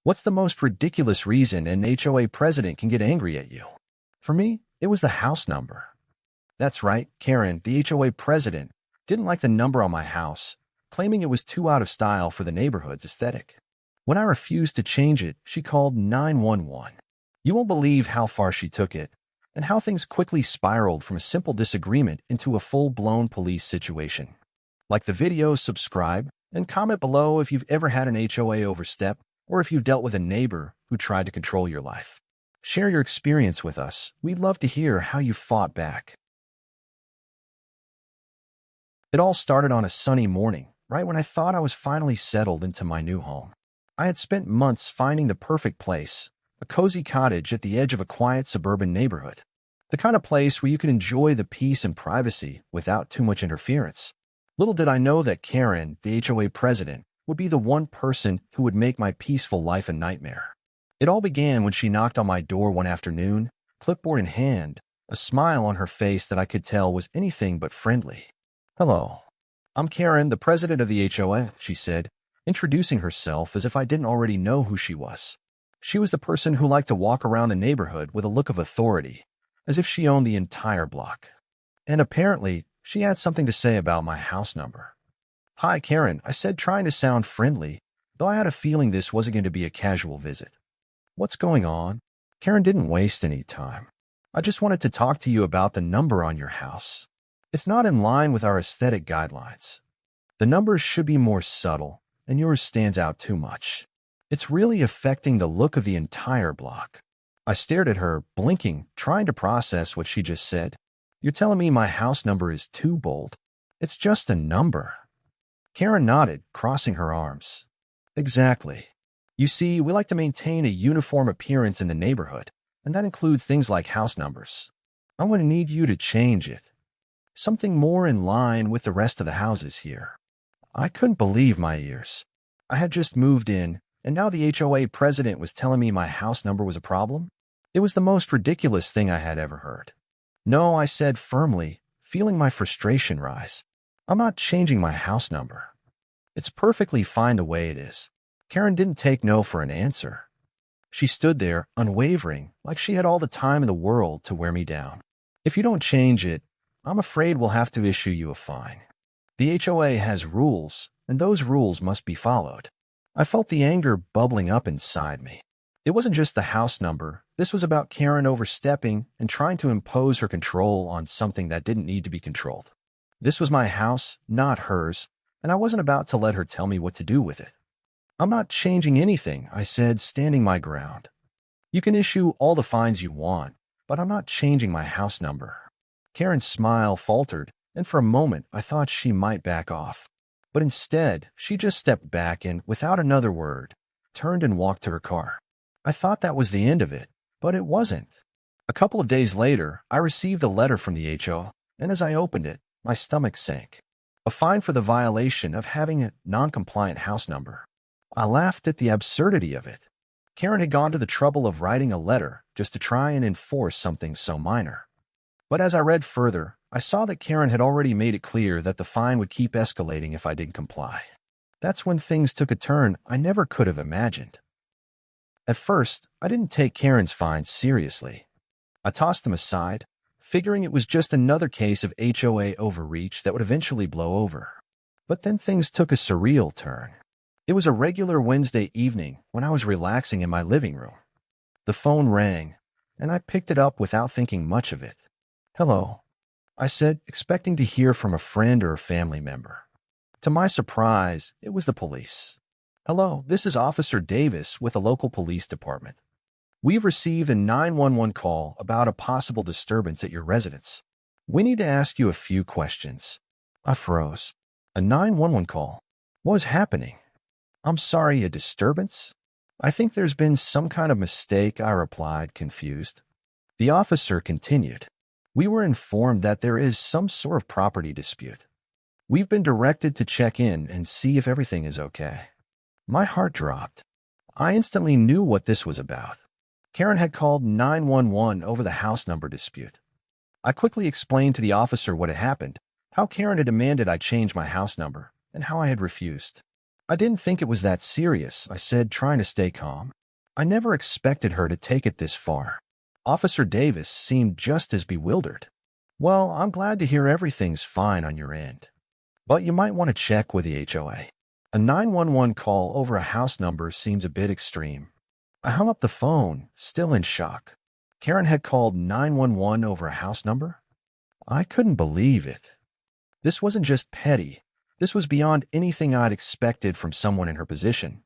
What's the most ridiculous reason an HOA president can get angry at you? For me, it was the house number. That's right, Karen, the HOA president, didn't like the number on my house, claiming it was too out of style for the neighborhood's aesthetic. When I refused to change it, she called 911. You won't believe how far she took it, and how things quickly spiraled from a simple disagreement into a full-blown police situation. Like the video, subscribe, and comment below if you've ever had an HOA overstep or if you've dealt with a neighbor who tried to control your life. Share your experience with us. We'd love to hear how you fought back. It all started on a sunny morning, right when I thought I was finally settled into my new home. I had spent months finding the perfect place, a cozy cottage at the edge of a quiet suburban neighborhood. The kind of place where you can enjoy the peace and privacy without too much interference. Little did I know that Karen, the HOA president, would be the one person who would make my peaceful life a nightmare. It all began when she knocked on my door one afternoon, clipboard in hand, a smile on her face that I could tell was anything but friendly. "Hello. I'm Karen, the president of the HOA," she said, introducing herself as if I didn't already know who she was. She was the person who liked to walk around the neighborhood with a look of authority, as if she owned the entire block. And apparently, she had something to say about my house number. "Hi, Karen," I said, trying to sound friendly, though I had a feeling this wasn't going to be a casual visit. "What's going on?" Karen didn't waste any time. "I just wanted to talk to you about the number on your house. It's not in line with our aesthetic guidelines. The numbers should be more subtle, and yours stands out too much. It's really affecting the look of the entire block." I stared at her, blinking, trying to process what she just said. "You're telling me my house number is too bold? It's just a number." Karen nodded, crossing her arms. "Exactly. You see, we like to maintain a uniform appearance in the neighborhood, and that includes things like house numbers. I'm going to need you to change it. Something more in line with the rest of the houses here." I couldn't believe my ears. I had just moved in, and now the HOA president was telling me my house number was a problem? It was the most ridiculous thing I had ever heard. "No," I said firmly, feeling my frustration rise. "I'm not changing my house number. It's perfectly fine the way it is." Karen didn't take no for an answer. She stood there, unwavering, like she had all the time in the world to wear me down. "If you don't change it, I'm afraid we'll have to issue you a fine. The HOA has rules, and those rules must be followed." I felt the anger bubbling up inside me. It wasn't just the house number. This was about Karen overstepping and trying to impose her control on something that didn't need to be controlled. This was my house, not hers, and I wasn't about to let her tell me what to do with it. "I'm not changing anything," I said, standing my ground. "You can issue all the fines you want, but I'm not changing my house number." Karen's smile faltered, and for a moment I thought she might back off. But instead, she just stepped back and, without another word, turned and walked to her car. I thought that was the end of it, but it wasn't. A couple of days later, I received a letter from the HOA, and as I opened it, my stomach sank. A fine for the violation of having a non-compliant house number. I laughed at the absurdity of it. Karen had gone to the trouble of writing a letter just to try and enforce something so minor. But as I read further, I saw that Karen had already made it clear that the fine would keep escalating if I didn't comply. That's when things took a turn I never could have imagined. At first, I didn't take Karen's fines seriously. I tossed them aside, figuring it was just another case of HOA overreach that would eventually blow over. But then things took a surreal turn. It was a regular Wednesday evening when I was relaxing in my living room. The phone rang, and I picked it up without thinking much of it. "Hello," I said, expecting to hear from a friend or a family member. To my surprise, it was the police. "Hello, this is Officer Davis with the local police department. We've received a 911 call about a possible disturbance at your residence. We need to ask you a few questions." I froze. A 911 call? What was happening? "I'm sorry, a disturbance? I think there's been some kind of mistake," I replied, confused. The officer continued. "We were informed that there is some sort of property dispute. We've been directed to check in and see if everything is okay." My heart dropped. I instantly knew what this was about. Karen had called 911 over the house number dispute. I quickly explained to the officer what had happened, how Karen had demanded I change my house number, and how I had refused. I didn't think it was that serious, I said, trying to stay calm. I never expected her to take it this far. Officer Davis seemed just as bewildered. Well, I'm glad to hear everything's fine on your end. But you might want to check with the HOA. A 911 call over a house number seems a bit extreme. I hung up the phone, still in shock. Karen had called 911 over a house number? I couldn't believe it. This wasn't just petty. This was beyond anything I'd expected from someone in her position.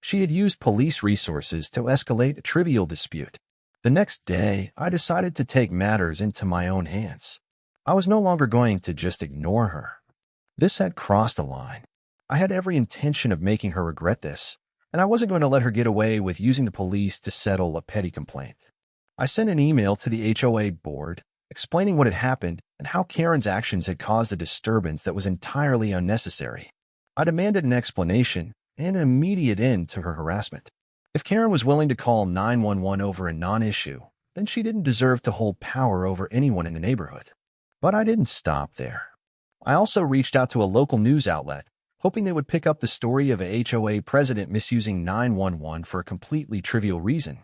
She had used police resources to escalate a trivial dispute. The next day, I decided to take matters into my own hands. I was no longer going to just ignore her. This had crossed a line. I had every intention of making her regret this, and I wasn't going to let her get away with using the police to settle a petty complaint. I sent an email to the HOA board explaining what had happened and how Karen's actions had caused a disturbance that was entirely unnecessary. I demanded an explanation and an immediate end to her harassment. If Karen was willing to call 911 over a non-issue, then she didn't deserve to hold power over anyone in the neighborhood. But I didn't stop there. I also reached out to a local news outlet, hoping they would pick up the story of a HOA president misusing 911 for a completely trivial reason.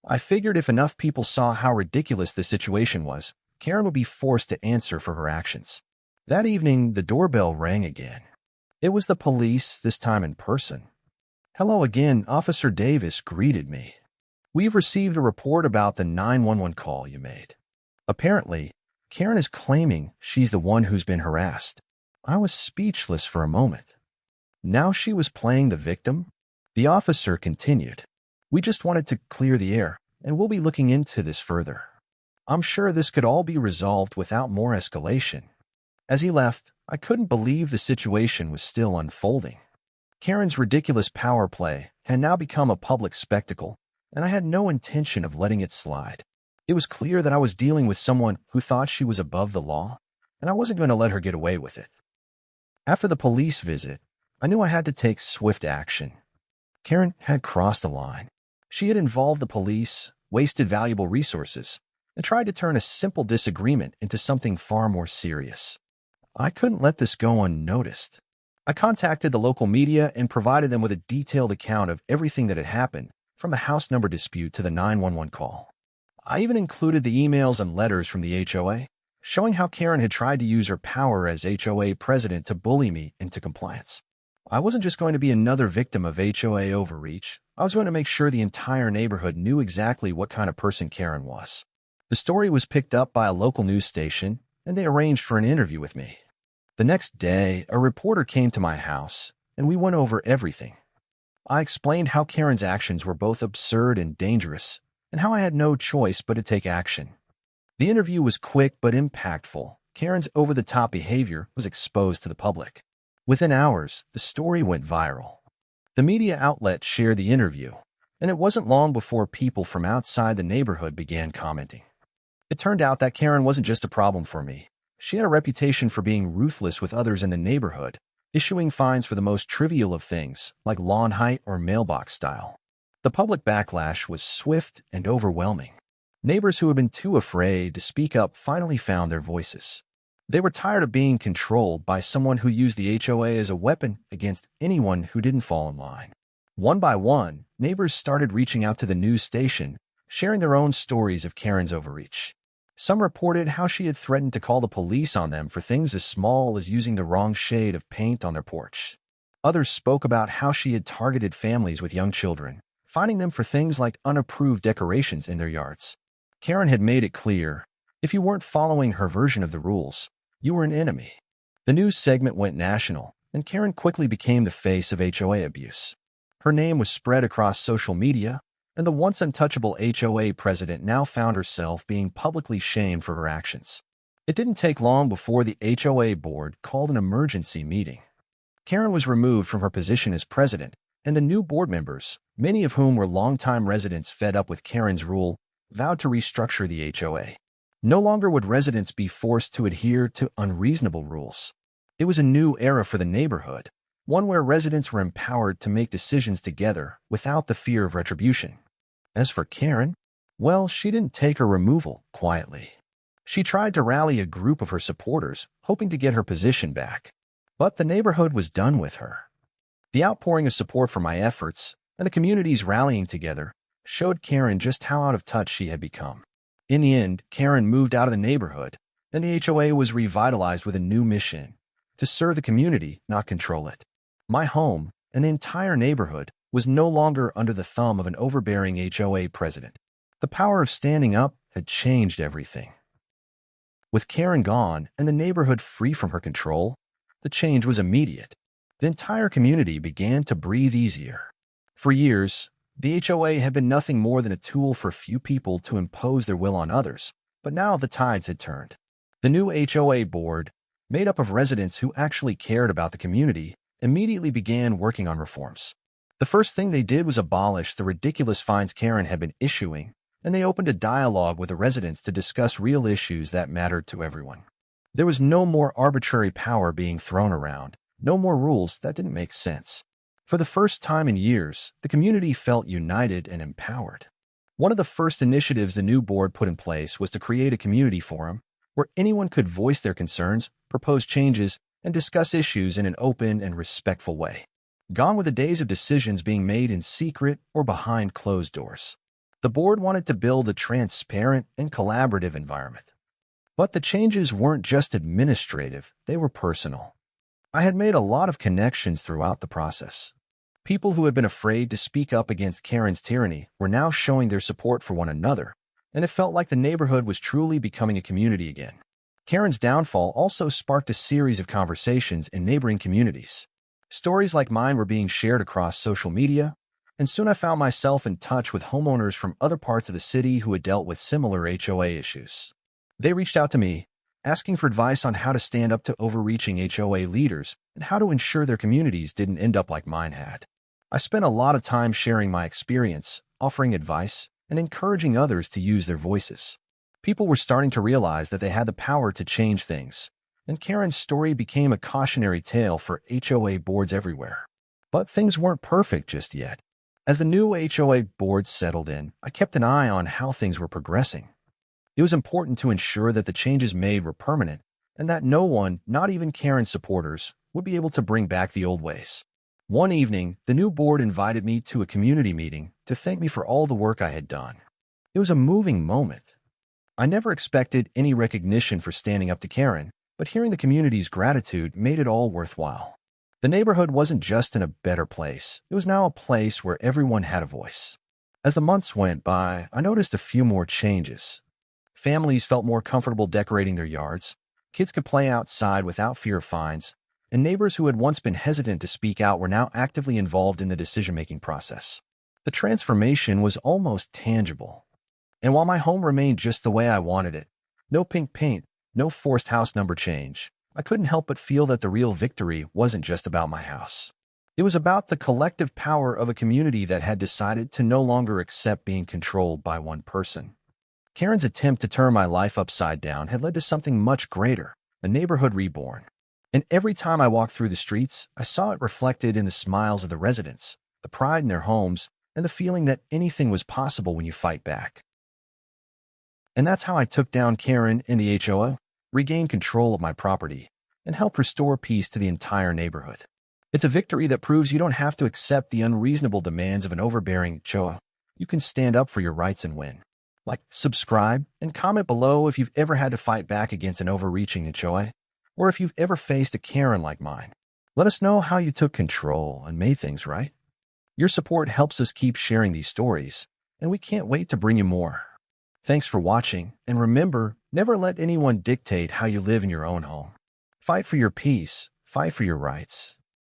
I figured if enough people saw how ridiculous the situation was, Karen would be forced to answer for her actions. That evening, the doorbell rang again. It was the police, this time in person. "Hello again," Officer Davis greeted me. "We've received a report about the 911 call you made." Apparently, Karen is claiming she's the one who's been harassed. I was speechless for a moment. Now she was playing the victim? The officer continued. "We just wanted to clear the air, and we'll be looking into this further. I'm sure this could all be resolved without more escalation." As he left, I couldn't believe the situation was still unfolding. Karen's ridiculous power play had now become a public spectacle, and I had no intention of letting it slide. It was clear that I was dealing with someone who thought she was above the law, and I wasn't going to let her get away with it. After the police visit, I knew I had to take swift action. Karen had crossed the line. She had involved the police, wasted valuable resources, and tried to turn a simple disagreement into something far more serious. I couldn't let this go unnoticed. I contacted the local media and provided them with a detailed account of everything that had happened, from the house number dispute to the 911 call. I even included the emails and letters from the HOA, showing how Karen had tried to use her power as HOA president to bully me into compliance. I wasn't just going to be another victim of HOA overreach. I was going to make sure the entire neighborhood knew exactly what kind of person Karen was. The story was picked up by a local news station, and they arranged for an interview with me. The next day, a reporter came to my house, and we went over everything. I explained how Karen's actions were both absurd and dangerous, and how I had no choice but to take action. The interview was quick but impactful. Karen's over-the-top behavior was exposed to the public. Within hours, the story went viral. The media outlet shared the interview, and it wasn't long before people from outside the neighborhood began commenting. It turned out that Karen wasn't just a problem for me. She had a reputation for being ruthless with others in the neighborhood, issuing fines for the most trivial of things, like lawn height or mailbox style. The public backlash was swift and overwhelming. Neighbors who had been too afraid to speak up finally found their voices. They were tired of being controlled by someone who used the HOA as a weapon against anyone who didn't fall in line. One by one, neighbors started reaching out to the news station, sharing their own stories of Karen's overreach. Some reported how she had threatened to call the police on them for things as small as using the wrong shade of paint on their porch. Others spoke about how she had targeted families with young children, fining them for things like unapproved decorations in their yards. Karen had made it clear, if you weren't following her version of the rules, you were an enemy. The news segment went national, and Karen quickly became the face of HOA abuse. Her name was spread across social media, and the once untouchable HOA president now found herself being publicly shamed for her actions. It didn't take long before the HOA board called an emergency meeting. Karen was removed from her position as president, and the new board members, many of whom were longtime residents fed up with Karen's rule, vowed to restructure the HOA. No longer would residents be forced to adhere to unreasonable rules. It was a new era for the neighborhood, one where residents were empowered to make decisions together without the fear of retribution. As for Karen, well, she didn't take her removal quietly. She tried to rally a group of her supporters, hoping to get her position back. But the neighborhood was done with her. The outpouring of support for my efforts and the community's rallying together showed Karen just how out of touch she had become. In the end, Karen moved out of the neighborhood, and the HOA was revitalized with a new mission: to serve the community, not control it. My home and the entire neighborhood was no longer under the thumb of an overbearing HOA president. The power of standing up had changed everything. With Karen gone and the neighborhood free from her control, the change was immediate. The entire community began to breathe easier. For years, the HOA had been nothing more than a tool for a few people to impose their will on others, but now the tides had turned. The new HOA board, made up of residents who actually cared about the community, immediately began working on reforms. The first thing they did was abolish the ridiculous fines Karen had been issuing, and they opened a dialogue with the residents to discuss real issues that mattered to everyone. There was no more arbitrary power being thrown around, no more rules that didn't make sense. For the first time in years, the community felt united and empowered. One of the first initiatives the new board put in place was to create a community forum where anyone could voice their concerns, propose changes, and discuss issues in an open and respectful way. Gone were the days of decisions being made in secret or behind closed doors. The board wanted to build a transparent and collaborative environment. But the changes weren't just administrative, they were personal. I had made a lot of connections throughout the process. People who had been afraid to speak up against Karen's tyranny were now showing their support for one another, and it felt like the neighborhood was truly becoming a community again. Karen's downfall also sparked a series of conversations in neighboring communities. Stories like mine were being shared across social media, and soon I found myself in touch with homeowners from other parts of the city who had dealt with similar HOA issues. They reached out to me, asking for advice on how to stand up to overreaching HOA leaders and how to ensure their communities didn't end up like mine had. I spent a lot of time sharing my experience, offering advice, and encouraging others to use their voices. People were starting to realize that they had the power to change things, and Karen's story became a cautionary tale for HOA boards everywhere. But things weren't perfect just yet. As the new HOA board settled in, I kept an eye on how things were progressing. It was important to ensure that the changes made were permanent and that no one, not even Karen's supporters, would be able to bring back the old ways. One evening, the new board invited me to a community meeting to thank me for all the work I had done. It was a moving moment. I never expected any recognition for standing up to Karen, but hearing the community's gratitude made it all worthwhile. The neighborhood wasn't just in a better place, it was now a place where everyone had a voice. As the months went by, I noticed a few more changes. Families felt more comfortable decorating their yards, kids could play outside without fear of fines, and neighbors who had once been hesitant to speak out were now actively involved in the decision-making process. The transformation was almost tangible. And while my home remained just the way I wanted it, no pink paint, no forced house number change, I couldn't help but feel that the real victory wasn't just about my house. It was about the collective power of a community that had decided to no longer accept being controlled by one person. Karen's attempt to turn my life upside down had led to something much greater, a neighborhood reborn. And every time I walked through the streets, I saw it reflected in the smiles of the residents, the pride in their homes, and the feeling that anything was possible when you fight back. And that's how I took down Karen in the HOA, regained control of my property, and helped restore peace to the entire neighborhood. It's a victory that proves you don't have to accept the unreasonable demands of an overbearing HOA. You can stand up for your rights and win. Like, subscribe, and comment below if you've ever had to fight back against an overreaching HOA, or if you've ever faced a Karen like mine. Let us know how you took control and made things right. Your support helps us keep sharing these stories, and we can't wait to bring you more. Thanks for watching, and remember, never let anyone dictate how you live in your own home. Fight for your peace, fight for your rights,